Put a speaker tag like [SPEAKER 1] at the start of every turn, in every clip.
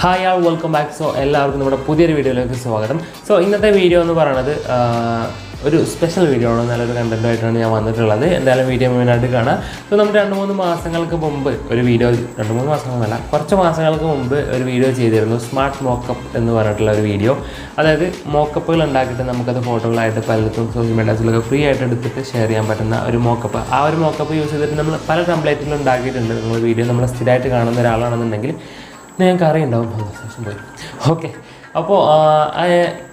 [SPEAKER 1] Hi all, welcome back. So എല്ലാവർക്കും നമ്മുടെ പുതിയൊരു വീഡിയോയിലേക്ക് സ്വാഗതം. സോ ഇന്നത്തെ വീഡിയോ എന്ന് പറയുന്നത് ഒരു സ്പെഷ്യൽ വീഡിയോ ആണ്. നല്ലൊരു കണ്ടന്റ് ആയിട്ടാണ് ഞാൻ വന്നിട്ടുള്ളത്. എന്തായാലും വീഡിയോ മുഴുവനായിട്ട് കാണാം. സോ നമ്മൾ 2-3 മാസങ്ങൾക്ക് മുമ്പ് ഒരു വീഡിയോ 2-3 മാസങ്ങളല്ല കുറച്ച് മാസങ്ങൾക്ക് മുമ്പ് ഒരു വീഡിയോ ചെയ്തിരുന്നു. സ്മാർട്ട് മോക്കപ്പ് എന്ന് പറഞ്ഞിട്ടുള്ള ഒരു വീഡിയോ. അതായത് മോക്കപ്പുകൾ ഉണ്ടാക്കിയിട്ട് നമുക്കത് ഫോട്ടോകളായിട്ട് പലർക്കും സോഷ്യൽ മീഡിയാസിലൊക്കെ ഫ്രീ ആയിട്ട് എടുത്തിട്ട് ഷെയർ ചെയ്യാൻ പറ്റുന്ന ഒരു മോക്കപ്പ്. ആ ഒരു മോക്കപ്പ് യൂസ് ചെയ്തിട്ട് നമ്മൾ പല ടെംപ്ലേറ്റിലും ഉണ്ടാക്കിയിട്ടുണ്ട്. നിങ്ങൾ വീഡിയോ നമ്മൾ സ്ഥിരമായിട്ട് കാണുന്ന ഒരാളാണെന്നുണ്ടെങ്കിൽ നിങ്ങൾക്ക് അറിയുണ്ടാവും. പോയി ഓക്കെ. അപ്പോൾ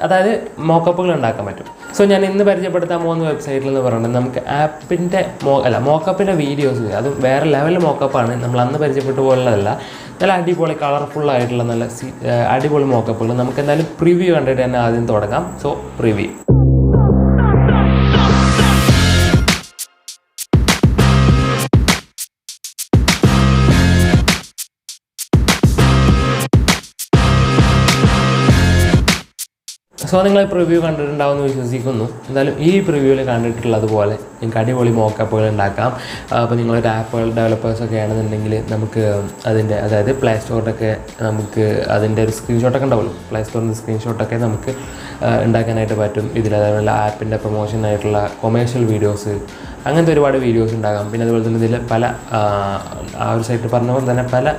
[SPEAKER 1] അതായത് മോക്കപ്പുകൾ ഉണ്ടാക്കാൻ പറ്റും. സോ ഞാൻ ഇന്ന് പരിചയപ്പെടുത്താൻ പോകുന്ന വെബ്സൈറ്റിൽ എന്ന് പറയുന്നത് നമുക്ക് ആപ്പിൻ്റെ മോക്കപ്പിൻ്റെ വീഡിയോസ്, അതും വേറെ ലെവൽ മോക്കപ്പാണ്. നമ്മൾ അന്ന് പരിചയപ്പെട്ട പോലുള്ളതല്ല. നല്ല അടിപൊളി കളർഫുള്ളായിട്ടുള്ള നല്ല അടിപൊളി മോക്കപ്പുകൾ. നമുക്ക് എന്തായാലും പ്രിവ്യൂ കണ്ടിട്ട് തന്നെ ആദ്യം തുടങ്ങാം. So preview. സോ നിങ്ങൾ പ്രിവ്യൂ കണ്ടിട്ടുണ്ടാവുമെന്ന് വിശ്വസിക്കുന്നു. എന്തായാലും ഈ പ്രിവ്യൂവിൽ കണ്ടിട്ടുള്ളതുപോലെ നിങ്ങൾക്ക് അടിപൊളി മോക്കപ്പുകൾ ഉണ്ടാക്കാം. അപ്പോൾ നിങ്ങളൊരു ആപ്പ് ഡെവലപ്പേഴ്സൊക്കെ ആണെന്നുണ്ടെങ്കിൽ നമുക്ക് അതിൻ്റെ അതായത് പ്ലേ സ്റ്റോറിലൊക്കെ നമുക്ക് അതിൻ്റെ ഒരു സ്ക്രീൻഷോട്ടൊക്കെ ഉണ്ടാവുമല്ലോ. പ്ലേ സ്റ്റോറിൻ്റെ സ്ക്രീൻഷോട്ടൊക്കെ നമുക്ക് ഉണ്ടാക്കാനായിട്ട് പറ്റും. ഇതിൽ അതേപോലെ ആപ്പിൻ്റെ പ്രൊമോഷനായിട്ടുള്ള കൊമേഴ്ഷ്യൽ വീഡിയോസ്, അങ്ങനത്തെ ഒരുപാട് വീഡിയോസ് ഉണ്ടാകാം. പിന്നെ അതുപോലെ തന്നെ ഇതിൽ പല ആ ഒരു സൈറ്റ് പറഞ്ഞ പോലെ തന്നെ പല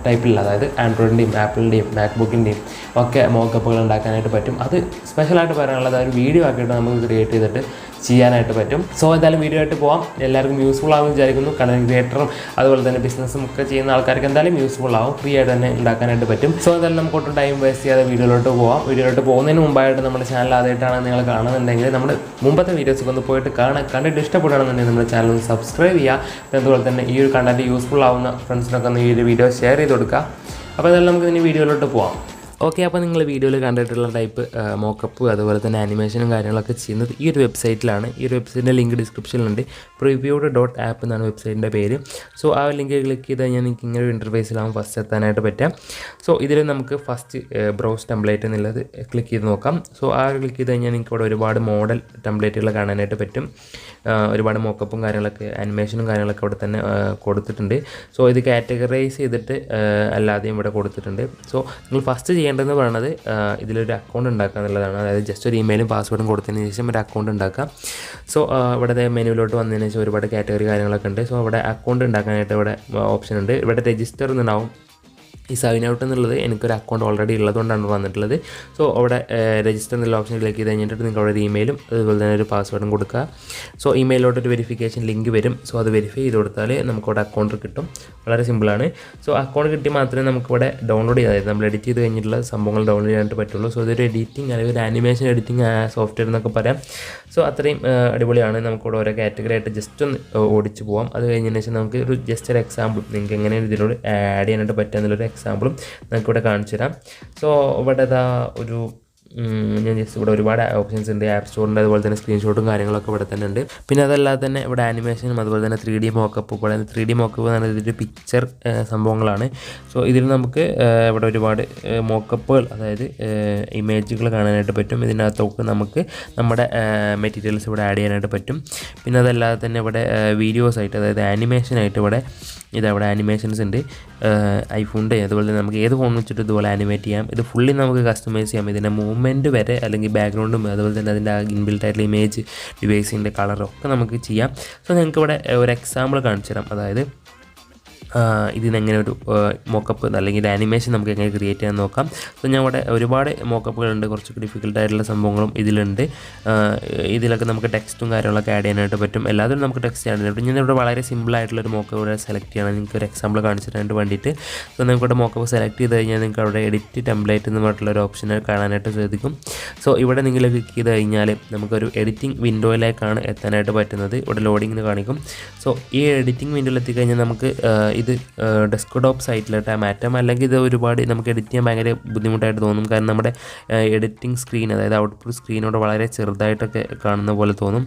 [SPEAKER 1] ടൈപ്പിലുള്ള, അതായത് ആൻഡ്രോയിഡിൻ്റെയും ആപ്പിളിൻ്റെയും മാക്ബുക്കിൻ്റെയും ഒക്കെ മോക്കപ്പുകൾ ഉണ്ടാക്കാനായിട്ട് പറ്റും. അത് സ്പെഷ്യലായിട്ട് പറയാനുള്ളത് ഒരു വീഡിയോ ആക്കിയിട്ട് നമുക്ക് ക്രിയേറ്റ് ചെയ്തിട്ട് ചെയ്യാനായിട്ട് പറ്റും. സോ എന്തായാലും വീഡിയോ ആയിട്ട് പോകാം. എല്ലാവർക്കും യൂസ്ഫുൾ ആകുമെന്ന് വിചാരിക്കുന്നു. കണ്ടന്റ് ക്രിയേറ്ററും അതുപോലെ തന്നെ ബിസിനസ്സും ഒക്കെ ചെയ്യുന്ന ആൾക്കാർക്ക് എന്തായാലും യൂസ്ഫുൾ ആവും. ഫ്രീ ആയിട്ട് തന്നെ ഉണ്ടാക്കാനായിട്ട് പറ്റും. സോ എന്തായാലും നമുക്ക് ഒട്ടും ടൈം വേസ്റ്റ് ചെയ്യാതെ വീഡിയോയിലോട്ട് പോകാം. വീഡിയോയിലോട്ട് പോകുന്നതിന് മുമ്പായിട്ട് നമ്മുടെ ചാനൽ ആദ്യമായിട്ടാണ് നിങ്ങൾ കാണുന്നുണ്ടെങ്കിൽ നമ്മുടെ മുമ്പത്തെ വീഡിയോസൊക്കെ ഒന്ന് പോയിട്ട് കണ്ടിട്ട് ഇഷ്ടപ്പെടുകയാണെന്നുണ്ടെങ്കിൽ നമ്മുടെ ചാനൽ ഒന്ന് സബ്സ്ക്രൈബ് ചെയ്യുക. പിന്നെ അതുപോലെ തന്നെ ഈ ഒരു കണ്ടന്റ് യൂസ്ഫുൾ ആവുന്ന ഫ്രണ്ട്സിനൊക്കെ ഒന്ന് ഈ ഒരു വീഡിയോ ഷെയർ ചെയ്ത് കൊടുക്കുക. അപ്പോൾ എന്തായാലും നമുക്ക് ഇനി വീഡിയോയിലോട്ട് പോകാം. ഓക്കെ. അപ്പോൾ നിങ്ങൾ വീഡിയോയിൽ കണ്ടിട്ടുള്ള ടൈപ്പ് മോക്കപ്പ് അതുപോലെ തന്നെ ആനിമേഷനും കാര്യങ്ങളൊക്കെ ചെയ്യുന്നത് ഈ ഒരു വെബ്സൈറ്റിലാണ്. ഈ ഒരു വെബ്സൈറ്റിൻ്റെ ലിങ്ക് ഡിസ്ക്രിപ്ഷനിലുണ്ട്. preview.app എന്നാണ് വെബ്സൈറ്റിൻ്റെ പേര്. സോ ആ ലിങ്ക് ക്ലിക്ക് ചെയ്ത് കഴിഞ്ഞാൽ നിങ്ങൾക്ക് ഇങ്ങനെ ഒരു ഇൻ്റർഫേസിലാവും ഫസ്റ്റ് എത്താനായിട്ട് പറ്റാം. സോ ഇതിൽ നമുക്ക് ഫസ്റ്റ് ബ്രൗസ് ടെംപ്ലേറ്റ് എന്നുള്ളത് ക്ലിക്ക് ചെയ്ത് നോക്കാം. സോ ആ ഒരു ക്ലിക്ക് ചെയ്ത് കഴിഞ്ഞാൽ നിങ്ങൾക്ക് ഇവിടെ ഒരുപാട് മോഡൽ ടെംപ്ലേറ്റുകൾ കാണാനായിട്ട് പറ്റും. ഒരുപാട് മോക്കപ്പും കാര്യങ്ങളൊക്കെ ആനിമേഷനും കാര്യങ്ങളൊക്കെ ഇവിടെ തന്നെ കൊടുത്തിട്ടുണ്ട്. സോ ഇത് കാറ്റഗറൈസ് ചെയ്തിട്ട് അല്ലാതെയും ഇവിടെ കൊടുത്തിട്ടുണ്ട്. സോ നിങ്ങൾ ഫസ്റ്റ് ചെയ്യേണ്ടതെന്ന് പറയുന്നത് ഇതിലൊരു അക്കൗണ്ട് ഉണ്ടാക്കുക എന്നുള്ളതാണ്. അതായത് ജസ്റ്റ് ഒരു ഇമെയിലും പാസ്വേഡും കൊടുത്തതിന് ശേഷം ഒരു അക്കൗണ്ട് ഉണ്ടാക്കുക. സോ ഇവിടെ മെനുവിലോട്ട് വന്നതിന് ശേഷം ഒരുപാട് കാറ്റഗറി കാര്യങ്ങളൊക്കെ ഉണ്ട്. സോ ഇവിടെ അക്കൗണ്ട് ഉണ്ടാക്കാനായിട്ട് ഇവിടെ ഓപ്ഷൻ ഉണ്ട്. ഇവിടെ രജിസ്റ്റർ എന്നുണ്ടാവും. ഈ സൈൻ ഔട്ട് എന്നുള്ളത് എനിക്കൊരു അക്കൗണ്ട് ഓൾറെഡി ഉള്ളതുകൊണ്ടാണ് വന്നിട്ടുള്ളത്. സോ അവിടെ രജിസ്റ്റർ എന്നുള്ള ഓപ്ഷൻ ക്ലിക്ക് ചെയ്ത് കഴിഞ്ഞിട്ട് നിങ്ങൾക്ക് അവിടെ ഒരു ഇമെയിലും അതുപോലെ തന്നെ ഒരു പാസ്വേഡും കൊടുക്കുക. സോ ഇമെയിലോട്ടൊരു വെരിഫിക്കേഷൻ ലിങ്ക് വരും. സോ അത് വെരിഫൈ ചെയ്ത് കൊടുത്താൽ നമുക്കവിടെ അക്കൗണ്ട് കിട്ടും. വളരെ സിമ്പിളാണ്. സോ അക്കൗണ്ട് കിട്ടി മാത്രമേ നമുക്കിവിടെ ഡൗൺലോഡ് ചെയ്താൽ മതി. നമ്മൾ എഡിറ്റ് ചെയ്ത് കഴിഞ്ഞിട്ടുള്ള സംഭവങ്ങൾ ഡൗൺലോഡ് ചെയ്യാനായിട്ട് പറ്റുള്ളൂ. സോ ഇതൊരു എഡിറ്റിംഗ് അല്ലെങ്കിൽ ഒരു ആനിമേഷൻ എഡിറ്റിംഗ് സോഫ്റ്റ്വെയർ എന്നൊക്കെ പറയാം. സോ അത്രയും അടിപൊളിയാണ്. നമുക്കിവിടെ ഓരോ കാറ്റഗറി ആയിട്ട് ജസ്റ്റ് ഒന്ന് ഓടിച്ച് പോകാം. അത് കഴിഞ്ഞതിന് ശേഷം നമുക്ക് ഒരു ജസ്റ്റ് ഒരു എക്സാമ്പിൾ നിങ്ങൾക്ക് എങ്ങനെയാണ് ഇതിനോട് ആഡ് ചെയ്യാനായിട്ട് പറ്റുക എന്നുള്ളൊരു എക്സാമ്പിളും നമുക്കിവിടെ കാണിച്ചു തരാം. സോ ഇവിടെ ഒരു ഞാൻ ജസ്റ്റ് ഇവിടെ ഒരുപാട് ഓപ്ഷൻസ് ഉണ്ട്. ആപ്പ് സ്റ്റോറിൻ്റെ അതുപോലെ തന്നെ സ്ക്രീൻഷോട്ടും കാര്യങ്ങളൊക്കെ ഇവിടെ തന്നെ ഉണ്ട്. പിന്നെ അതല്ലാതെ തന്നെ ഇവിടെ ആനിമേഷനും അതുപോലെ തന്നെ 3D മോക്കപ്പ്. ഇവിടെ 3D മോക്കപ്പ് എന്ന് പറയുന്നത് ഇതിൻ്റെ പിക്ചർ സംഭവങ്ങളാണ്. സോ ഇതിൽ നമുക്ക് ഇവിടെ ഒരുപാട് മോക്കപ്പുകൾ അതായത് ഇമേജുകൾ കാണാനായിട്ട് പറ്റും. ഇതിനകത്തൊക്കെ നമുക്ക് നമ്മുടെ മെറ്റീരിയൽസ് ഇവിടെ ആഡ് ചെയ്യാനായിട്ട് പറ്റും. പിന്നെ അതല്ലാതെ തന്നെ ഇവിടെ വീഡിയോസായിട്ട് അതായത് ആനിമേഷനായിട്ട് ഇവിടെ ആനിമേഷൻസ് ഉണ്ട്. ഐഫോണിൻ്റെ അതുപോലെ തന്നെ നമുക്ക് ഏത് ഫോൺ വെച്ചിട്ട് ഇതുപോലെ ആനിമേറ്റ് ചെയ്യാം. ഇത് ഫുള്ളി നമുക്ക് കസ്റ്റമൈസ് ചെയ്യാം. ഇതിൻ്റെ മൂവ്മെൻറ്റ് വരെ അല്ലെങ്കിൽ ബാക്ക്ഗ്രൗണ്ടും അതുപോലെ തന്നെ അതിൻ്റെ ഇൻബിൽറ്റ് ആയിട്ടുള്ള ഇമേജ് ഡിവൈസിൻ്റെ കളറൊക്കെ നമുക്ക് ചെയ്യാം. സോ നിങ്ങൾക്ക് ഇവിടെ ഒരു എക്സാമ്പിൾ കാണിച്ചു തരാം. അതായത് ഇതിനെങ്ങനെ ഒരു മോക്കപ്പ് അല്ലെങ്കിൽ ആനിമേഷൻ നമുക്ക് എങ്ങനെ ക്രിയേറ്റ് ചെയ്യാൻ നോക്കാം. സോ ഞാൻ ഇവിടെ ഒരുപാട് മോക്കപ്പുകളുണ്ട്. കുറച്ച് ഡിഫിക്കൽട്ടായിട്ടുള്ള സംഭവങ്ങളും ഇതിലുണ്ട്. ഇതിലൊക്കെ നമുക്ക് ടെക്സ്റ്റും കാര്യങ്ങളൊക്കെ ആഡ് ചെയ്യാനായിട്ട് പറ്റും. എല്ലാത്തിനും നമുക്ക് ടെക്സ്റ്റ് ആഡ് ചെയ്യാനായിട്ട് ഞാൻ ഇവിടെ വളരെ സിമ്പിളായിട്ടുള്ളൊരു മോക്കപ്പ് ഇവിടെ സെലക്ട് ചെയ്യണം. നിങ്ങൾക്ക് ഒരു എക്സാമ്പിൾ കാണിച്ചു തരാനായിട്ട് വേണ്ടിയിട്ട്. സോ നമുക്കിവിടെ മോക്കപ്പ് സെലക്ട് ചെയ്ത് കഴിഞ്ഞാൽ നിങ്ങൾക്ക് അവിടെ എഡിറ്റ് ടെംപ്ലേറ്റ് എന്ന് പറഞ്ഞിട്ടുള്ളൊരു ഓപ്ഷൻ കാണാനായിട്ട് സാധിക്കും. സോ ഇവിടെ നിങ്ങൾ ക്ലിക്ക് ചെയ്ത് കഴിഞ്ഞാൽ നമുക്കൊരു എഡിറ്റിംഗ് വിൻഡോയിലേക്കാണ് എത്താനായിട്ട് പറ്റുന്നത്. ഇവിടെ ലോഡിങ്ങിന് കാണിക്കും. സോ ഈ എഡിറ്റിംഗ് വിൻഡോയിൽ എത്തിക്കഴിഞ്ഞാൽ നമുക്ക് ഇത് ഡെസ്ക്ടോപ്പ് സൈറ്റിലോട്ട് മാറ്റാം. അല്ലെങ്കിൽ ഇത് ഒരുപാട് നമുക്ക് എഡിറ്റ് ചെയ്യാൻ ഭയങ്കര ബുദ്ധിമുട്ടായിട്ട് തോന്നും. കാരണം നമ്മുടെ എഡിറ്റിംഗ് സ്ക്രീൻ അതായത് ഔട്ട്പുട്ട് സ്ക്രീനോട് വളരെ ചെറുതായിട്ടൊക്കെ കാണുന്ന പോലെ തോന്നും.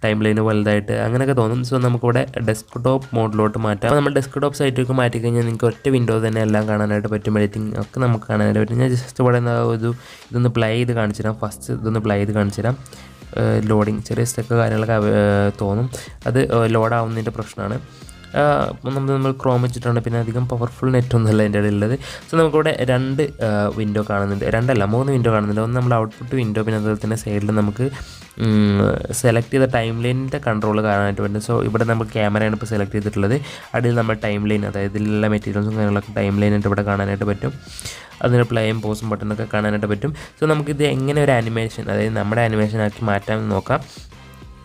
[SPEAKER 1] ടൈം ലൈന് വലുതായിട്ട് അങ്ങനെയൊക്കെ തോന്നും. സോ നമുക്കിവിടെ ഡെസ്ക്ടോപ്പ് മോഡിലോട്ട് മാറ്റാം. അപ്പോൾ നമ്മൾ ഡെസ്ക്ടോപ്പ് സൈറ്റിലേക്ക് മാറ്റിക്കഴിഞ്ഞാൽ നിങ്ങൾക്ക് ഒറ്റ വിൻഡോ തന്നെ എല്ലാം കാണാനായിട്ട് പറ്റും. എഡിറ്റിംഗ് ഒക്കെ നമുക്ക് കാണാനായിട്ട് പറ്റും. ഞാൻ ജസ്റ്റ് ഇവിടെ ഇതൊന്ന് പ്ലേ ചെയ്ത് കാണിച്ചു തരാം. ഫസ്റ്റ് ഇതൊന്ന് പ്ലേ ചെയ്ത് കാണിച്ചു തരാം. ലോഡിങ് ചെറിയ സ്റ്റെക്ക് കാര്യങ്ങളൊക്കെ തോന്നും. അത് ലോഡാവുന്നതിൻ്റെ പ്രശ്നമാണ്. നമ്മൾ ക്രോം വെച്ചിട്ടുണ്ട്. പിന്നെ അധികം പവർഫുൾ നെറ്റൊന്നുമല്ല എൻ്റെ ഇടയിലുള്ളത്. സോ നമുക്കിവിടെ 2 വിൻഡോ കാണുന്നുണ്ട്, 2 അല്ല 3 വിൻഡോ കാണുന്നുണ്ട്. ഒന്ന് നമ്മൾ ഔട്ട്പുട്ട് വിൻഡോ, പിന്നെ അതുപോലെ തന്നെ സൈഡിൽ നമുക്ക് സെലക്ട് ചെയ്ത ടൈം ലൈനിൻ്റെ കൺട്രോൾ കാണാനായിട്ട് പറ്റും. സോ ഇവിടെ നമ്മൾ ക്യാമറയാണ് ഇപ്പോൾ സെലക്ട് ചെയ്തിട്ടുള്ളത്. അടിയിൽ നമ്മൾ ടൈം ലൈൻ, അതായത് ഇതിലുള്ള മെറ്റീരിയൽസും കാര്യങ്ങളൊക്കെ ടൈം ലൈനായിട്ട് ഇവിടെ കാണാനായിട്ട് പറ്റും. അതിന് പ്ലേയും പോസും ബട്ടണൊക്കെ കാണാനായിട്ട് പറ്റും. സോ നമുക്കിത് എങ്ങനെ ഒരു ആനിമേഷൻ, അതായത് നമ്മുടെ ആനിമേഷനാക്കി മാറ്റാമെന്ന് നോക്കാം.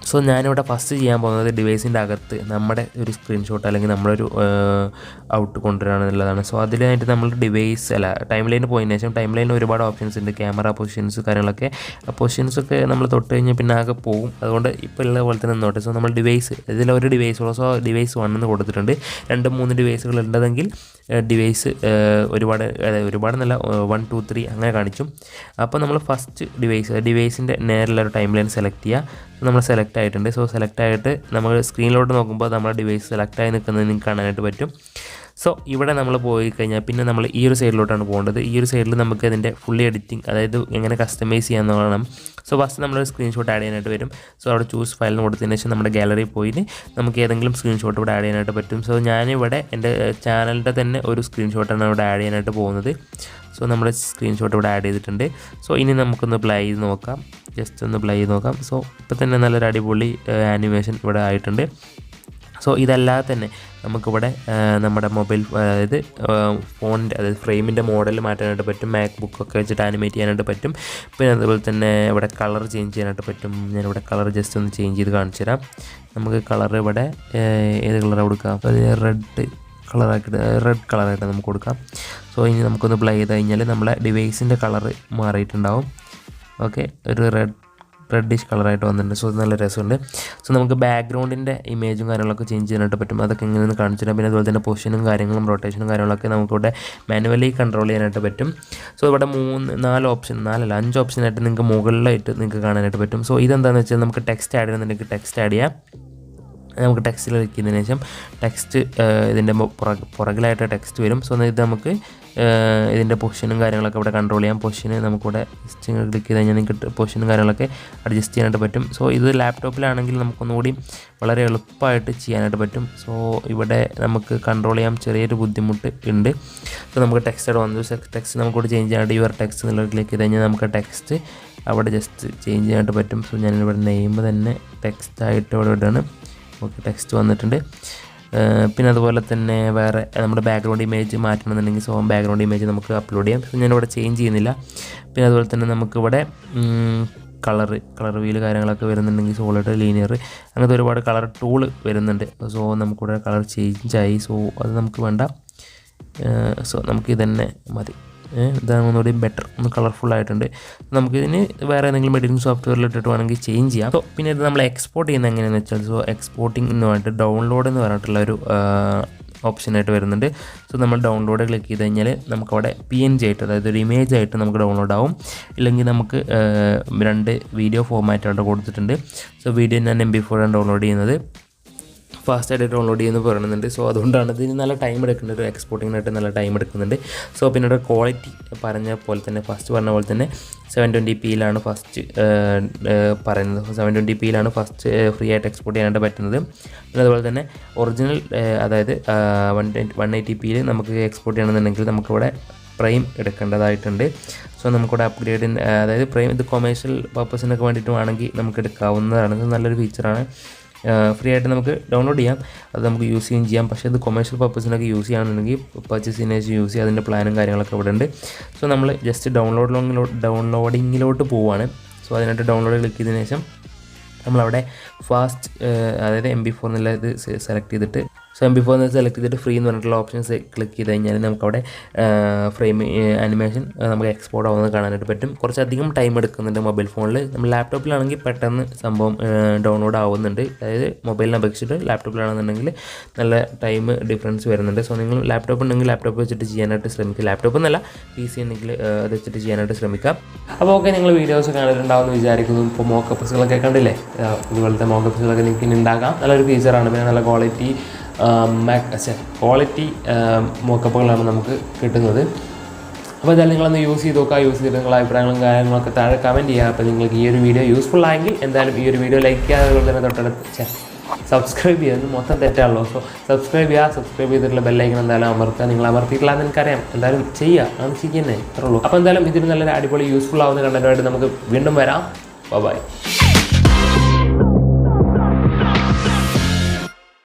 [SPEAKER 1] സോ ഞാനിവിടെ ഫസ്റ്റ് ചെയ്യാൻ പോകുന്നത് ഡിവൈസിൻ്റെ അകത്ത് നമ്മുടെ ഒരു സ്ക്രീൻഷോട്ട് അല്ലെങ്കിൽ നമ്മളൊരു ഔട്ട് കൊണ്ടുവരാണെന്നുള്ളതാണ്. സോ അതിനായിട്ട് നമ്മൾ ഡിവൈസ് അല്ല ടൈം ലൈനിൽ പോയതിനു ശേഷം ടൈം ലൈനിൽ ഒരുപാട് ഓപ്ഷൻസ് ഉണ്ട്, ക്യാമറ പൊസിഷൻസ് കാര്യങ്ങളൊക്കെ. ആ പൊസിഷൻസൊക്കെ നമ്മൾ തൊട്ട് കഴിഞ്ഞാൽ പിന്നെ ആകെ പോകും. അതുകൊണ്ട് ഇപ്പോൾ ഉള്ള പോലെ തന്നെ നോട്ടെ. സോ നമ്മൾ ഡിവൈസ്, ഇതിലൊരു ഡിവൈസുള്ളൂ. സോ ഡിവൈസ് 1 എന്ന് കൊടുത്തിട്ടുണ്ട്. 2-3 ഡിവൈസുകൾ ഉള്ളതെങ്കിൽ ഡിവൈസ് ഒരുപാട് നല്ല 1 2 3 അങ്ങനെ കാണിച്ചും. അപ്പോൾ നമ്മൾ ഫസ്റ്റ് ഡിവൈസിൻ്റെ നേരെയുള്ളൊരു ടൈം ലൈൻ സെലക്ട് ചെയ്യുക. നമ്മൾ സെലക്ട് ആയിട്ടുണ്ട്. സോ സെലക്ട് ആയിട്ട് നമ്മൾ സ്ക്രീനിലോട്ട് നോക്കുമ്പോൾ നമ്മുടെ ഡിവൈസ് സെലക്ട് ആയി നിൽക്കുന്നത് നിങ്ങൾക്ക് കാണാനായിട്ട് പറ്റും. സോ ഇവിടെ നമ്മൾ പോയി കഴിഞ്ഞാൽ പിന്നെ നമ്മൾ ഈ ഒരു സൈഡിലോട്ടാണ് പോകേണ്ടത്. ഈ ഒരു സൈഡിൽ നമുക്ക് അതിൻ്റെ ഫുള്ളി എഡിറ്റിംഗ്, അതായത് എങ്ങനെ കസ്റ്റമൈസ് ചെയ്യാമെന്ന് വേണം. സോ ഫസ്റ്റ് നമ്മളൊരു സ്ക്രീൻഷോട്ട് ആഡ് ചെയ്യാനായിട്ട് വരും. സോ അവിടെ ചൂസ് ഫയലിന് കൊടുത്തതിന് ശേഷം നമ്മുടെ ഗാലറിയിൽ പോയിട്ട് നമുക്ക് ഏതെങ്കിലും സ്ക്രീൻഷോട്ട് ഇവിടെ ആഡ് ചെയ്യാനായിട്ട് പറ്റും. സോ ഞാനിവിടെ എൻ്റെ ചാനലിൻ്റെ തന്നെ ഒരു സ്ക്രീൻഷോട്ടാണ് ഇവിടെ ആഡ് ചെയ്യാനായിട്ട് പോകുന്നത്. സോ നമ്മുടെ സ്ക്രീൻഷോട്ട് ഇവിടെ ആഡ് ചെയ്തിട്ടുണ്ട്. സോ ഇനി നമുക്കൊന്ന് പ്ലേ ചെയ്ത് നോക്കാം, ജസ്റ്റ് ഒന്ന് പ്ലേ ചെയ്ത് നോക്കാം. സോ ഇപ്പോൾ തന്നെ നല്ലൊരു അടിപൊളി ആനിമേഷൻ ഇവിടെ ആയിട്ടുണ്ട്. സോ ഇതല്ലാതെ തന്നെ നമുക്കിവിടെ നമ്മുടെ മൊബൈൽ, അതായത് ഫോണിൻ്റെ, അതായത് ഫ്രെയിമിൻ്റെ മോഡൽ മാറ്റാനായിട്ട് പറ്റും. മാക് ബുക്കൊക്കെ വെച്ചിട്ട് ആനിമേറ്റ് ചെയ്യാനായിട്ട് പറ്റും. പിന്നെ അതുപോലെ തന്നെ ഇവിടെ കളർ ചേഞ്ച് ചെയ്യാനായിട്ട് പറ്റും. ഞാനിവിടെ കളർ ജസ്റ്റ് ഒന്ന് ചേഞ്ച് ചെയ്ത് കാണിച്ചു തരാം. നമുക്ക് കളർ ഇവിടെ ഏത് കളറാണ് കൊടുക്കാം? റെഡ് കളറായിട്ട് നമുക്ക് കൊടുക്കാം. സോ ഇനി നമുക്കൊന്ന് പ്ലേ ചെയ്ത് കഴിഞ്ഞാൽ നമ്മളെ ഡിവൈസിൻ്റെ കളറ് മാറിയിട്ടുണ്ടാവും. ഓക്കെ, ഒരു റെഡിഷ് കളറായിട്ട് വന്നിട്ടുണ്ട്. സോ നല്ല രസമുണ്ട്. സോ നമുക്ക് ബാക്ക്ഗ്രൗണ്ടിൻ്റെ ഇമേജും കാര്യങ്ങളൊക്കെ ചേഞ്ച് ചെയ്യാനായിട്ട് പറ്റും. അതൊക്കെ എങ്ങനെയൊന്ന് കാണിച്ചു തരാം. പിന്നെ അതുപോലെ തന്നെ പൊസിഷനും കാര്യങ്ങളും റൊട്ടേഷനും കാര്യങ്ങളൊക്കെ നമുക്കിവിടെ മാനുവലി കൺട്രോൾ ചെയ്യാനായിട്ട് പറ്റും. സോ ഇവിടെ 5 ഓപ്ഷനായിട്ട് നിങ്ങൾക്ക് മുകളിലായിട്ട് നിങ്ങൾക്ക് കാണാനായിട്ട് പറ്റും. സോ ഇതെന്താണെന്ന് വെച്ചാൽ നമുക്ക് ടെക്സ്റ്റ് ആഡ് ചെയ്യുന്നുണ്ടെങ്കിൽ ടെക്സ്റ്റ് ആഡ് ചെയ്യാം. നമുക്ക് ടെക്സ്റ്റിൽ ക്ലിക്ക് ചെയ്തതിന് ശേഷം ടെക്സ്റ്റ് ഇതിൻ്റെ പുറകിലായിട്ട് ടെക്സ്റ്റ് വരും. സോ ഇത് നമുക്ക് ഇതിൻ്റെ പൊസിഷനും കാര്യങ്ങളൊക്കെ ഇവിടെ കൺട്രോൾ ചെയ്യാം. പൊസിഷന് നമുക്കിവിടെ ക്ലിക്ക് ചെയ്ത് കഴിഞ്ഞാൽ നിങ്ങൾക്ക് പൊസിഷനും കാര്യങ്ങളൊക്കെ അഡ്ജസ്റ്റ് ചെയ്യാനായിട്ട് പറ്റും. സോ ഇത് ലാപ്ടോപ്പിലാണെങ്കിൽ നമുക്കൊന്നുകൂടി വളരെ എളുപ്പമായിട്ട് ചെയ്യാനായിട്ട് പറ്റും. സോ ഇവിടെ നമുക്ക് കൺട്രോൾ ചെയ്യാൻ ചെറിയൊരു ബുദ്ധിമുട്ട് ഉണ്ട്. സോ നമുക്ക് ടെക്സ്റ്റ് അവിടെ വന്നു. ടെക്സ്റ്റ് നമുക്കിവിടെ ചേഞ്ച് ചെയ്യാനായിട്ട് യുവർ ടെക്സ്റ്റ് എന്നുള്ളത് ക്ലിക്ക് ചെയ്ത് കഴിഞ്ഞാൽ നമുക്ക് ടെക്സ്റ്റ് അവിടെ ജസ്റ്റ് ചേഞ്ച് ചെയ്യാനായിട്ട് പറ്റും. സോ ഞാനിവിടെ നെയിം തന്നെ ടെക്സ്റ്റായിട്ട് ഇവിടെ ഇടാണ്. ഓക്കെ, ടെക്സ്റ്റ് വന്നിട്ടുണ്ട്. പിന്നെ അതുപോലെ തന്നെ വേറെ നമ്മുടെ ബാക്ക്ഗ്രൗണ്ട് ഇമേജ് മാറ്റണമെന്നുണ്ടെങ്കിൽ സോ ബാക്ക്ഗ്രൗണ്ട് ഇമേജ് നമുക്ക് അപ്ലോഡ് ചെയ്യാം. സോ ഞാനിവിടെ ചേഞ്ച് ചെയ്യുന്നില്ല. പിന്നെ അതുപോലെ തന്നെ നമുക്കിവിടെ കളർ വീല് കാര്യങ്ങളൊക്കെ വരുന്നുണ്ടെങ്കിൽ സോളിഡ്, ലീനിയർ, അങ്ങനത്തെ ഒരുപാട് കളർ ടൂള് വരുന്നുണ്ട്. സോ നമുക്കിവിടെ കളർ ചേഞ്ചായി. സോ അത് നമുക്ക് വേണ്ട. സോ നമുക്ക് ഇതന്നെ മതി. ഇതാണ് ഒന്നുകൂടി ബെറ്റർ, ഒന്ന് കളർഫുൾ ആയിട്ടുണ്ട്. നമുക്കിതിന് വേറെ ഏതെങ്കിലും എഡിറ്റിംഗ് സോഫ്റ്റ്വെയറിൽ ഇട്ടിട്ട് വേണമെങ്കിൽ ചേഞ്ച് ചെയ്യാം. സോ പിന്നെ ഇത് നമ്മൾ എക്സ്പോർട്ട് ചെയ്യുന്നത് എങ്ങനെയാണെന്ന് വെച്ചാൽ, സോ എക്സ്പോർട്ടിംഗ് എന്ന് പറഞ്ഞിട്ട് ഡൗൺലോഡ് എന്ന് പറഞ്ഞിട്ടുള്ള ഒരു ഓപ്ഷനായിട്ട് വരുന്നുണ്ട്. സോ നമ്മൾ ഡൗൺലോഡ് ക്ലിക്ക് ചെയ്ത് കഴിഞ്ഞാൽ നമുക്കവിടെ PNG ആയിട്ട്, അതായത് ഒരു ഇമേജ് ആയിട്ട് നമുക്ക് ഡൗൺലോഡ് ആവും. ഇല്ലെങ്കിൽ നമുക്ക് 2 വീഡിയോ ഫോർമാറ്റ് അവിടെ കൊടുത്തിട്ടുണ്ട്. സോ വീഡിയോ ഞാൻ MP4 ആണ് ഡൗൺലോഡ് ചെയ്യുന്നത്. ഫാസ്റ്റായിട്ട് ഡൗൺലോഡ് ചെയ്യുന്നത് പറയുന്നുണ്ട്. സോ അതുകൊണ്ടാണ് ഇതിന് നല്ല ടൈം എടുക്കുന്നുണ്ട്, ഒരു എക്സ്പോർട്ടിങ്ങിനായിട്ട് നല്ല ടൈം എടുക്കുന്നുണ്ട്. സോ പിന്നീട് ക്വാളിറ്റി പറഞ്ഞ പോലെ തന്നെ ഫസ്റ്റ് പറഞ്ഞ പോലെ തന്നെ 720pയിലാണ് ഫസ്റ്റ് പറയുന്നത്. 720pയിലാണ് ഫസ്റ്റ് ഫ്രീ ആയിട്ട് എക്സ്പോർട്ട് ചെയ്യാനായിട്ട് പറ്റുന്നത്. പിന്നെ അതുപോലെ തന്നെ ഒറിജിനൽ, അതായത് 180pയിൽ നമുക്ക് എക്സ്പോർട്ട് ചെയ്യണമെന്നുണ്ടെങ്കിൽ നമുക്കിവിടെ പ്രൈം എടുക്കേണ്ടതായിട്ടുണ്ട്. സോ നമുക്കിവിടെ അപ്ഗ്രേഡ്, അതായത് പ്രൈം ഇത് കൊമേഴ്ഷ്യൽ പർപ്പസിനൊക്കെ വേണ്ടിയിട്ട് വേണമെങ്കിൽ നമുക്ക് എടുക്കാവുന്നതാണ്. ഇത് നല്ലൊരു ഫീച്ചറാണ്. ഫ്രീ ആയിട്ട് നമുക്ക് ഡൗൺലോഡ് ചെയ്യാം, അത് നമുക്ക് യൂസ് ചെയ്യാം. പക്ഷേ ഇത് കൊമേഴ്ഷ്യൽ പർപ്പസിനൊക്കെ യൂസ് ചെയ്യുകയാണെന്നുണ്ടെങ്കിൽ പർച്ചേസിന് യൂസ് ചെയ്യുക, അതിൻ്റെ പ്ലാനും കാര്യങ്ങളൊക്കെ ഇവിടെ ഉണ്ട്. സോ നമ്മൾ ജസ്റ്റ് ഡൗൺലോഡിങ്ങിലോട്ട് പോവുകയാണ്. സോ അതിനായിട്ട് ഡൗൺലോഡ് ക്ലിക്ക് ചെയ്തതിന് ശേഷം നമ്മളവിടെ ഫാസ്റ്റ്, അതായത് MP4 എന്നുള്ള ഇത് സെലക്ട് ചെയ്തിട്ട്, സോ MP4 സെലക്ട് ചെയ്തിട്ട് ഫ്രീ എന്ന് പറഞ്ഞിട്ടുള്ള ഓപ്ഷൻസ് ക്ലിക്ക് ചെയ്ത് കഴിഞ്ഞാൽ നമുക്കവിടെ ഫ്രെയിം ആനിമേഷൻ നമുക്ക് എക്സ്പോർട്ട് ആവുന്നത് കാണാനായിട്ട് പറ്റും. കുറച്ചധികം ടൈം എടുക്കുന്നുണ്ട് മൊബൈൽ ഫോണിൽ. നമ്മൾ ലാപ്ടോപ്പിലാണെങ്കിൽ പെട്ടെന്ന് സംഭവം ഡൗൺലോഡ് ആവുന്നുണ്ട്. അതായത് മൊബൈലിനെ അപേക്ഷിച്ചിട്ട് ലാപ്ടോപ്പിലാണെന്നുണ്ടെങ്കിൽ നല്ല ടൈം ഡിഫറൻസ് വരുന്നുണ്ട്. സോ നിങ്ങൾ ലാപ്ടോപ്പ് ഉണ്ടെങ്കിൽ ലാപ്ടോപ്പ് വെച്ചിട്ട് ചെയ്യാനായിട്ട് ശ്രമിക്കുക. ലാപ്ടോപ്പ് എന്നല്ല, PC ഉണ്ടെങ്കിൽ അത് വെച്ചിട്ട് ചെയ്യാനായിട്ട് ശ്രമിക്കാം. അപ്പോൾ ഓക്കെ, നിങ്ങൾ വീഡിയോസ് കണ്ടിട്ടുണ്ടാവുമെന്ന് വിചാരിക്കുന്നു. ഇപ്പോൾ മോക്കപ്സുകളൊക്കെ കണ്ടില്ലേ, ഇതുപോലത്തെ മോക്കപ്സുകളൊക്കെ നിങ്ങൾക്ക് ഇനി ഉണ്ടാക്കാം. നല്ലൊരു ഫീച്ചറാണ്. പിന്നെ നല്ല ക്വാളിറ്റി മോക്കപ്പുകളാണ് നമുക്ക് കിട്ടുന്നത്. അപ്പോൾ ഇതെല്ലാം നിങ്ങളൊന്ന് യൂസ് ചെയ്ത് നോക്കുക. യൂസ് ചെയ്തിട്ട് നിങ്ങളുടെ അഭിപ്രായങ്ങളും കാര്യങ്ങളൊക്കെ താഴെ കമൻറ്റ് ചെയ്യുക. അപ്പോൾ നിങ്ങൾക്ക് ഈ ഒരു വീഡിയോ യൂസ്ഫുൾ ആയെങ്കിൽ എന്തായാലും ഈ ഒരു വീഡിയോ ലൈക്ക് ചെയ്യുക. അതുപോലെ തന്നെ തൊട്ടടുത്ത് സബ്സ്ക്രൈബ് ചെയ്യുന്നത് മൊത്തം തെറ്റാണല്ലോ. സോ സബ്സ്ക്രൈബ് ചെയ്തിട്ടുള്ള ബെല്ലൈക്കൻ എന്തായാലും അമർത്തുക. നിങ്ങൾ അമർത്തിയിട്ടില്ലാന്ന് എനിക്കറിയാം, എന്തായാലും ചെയ്യുക, അങ്ങനെ ചെയ്യുന്നേ അത്രേ ഉള്ളൂ. അപ്പോൾ എന്തായാലും ഇതിന് നല്ലൊരു അടിപൊളി യൂസ്ഫുൾ ആവുന്ന കണ്ടന്റുമായിട്ട് നമുക്ക് വീണ്ടും വരാം. ബൈ.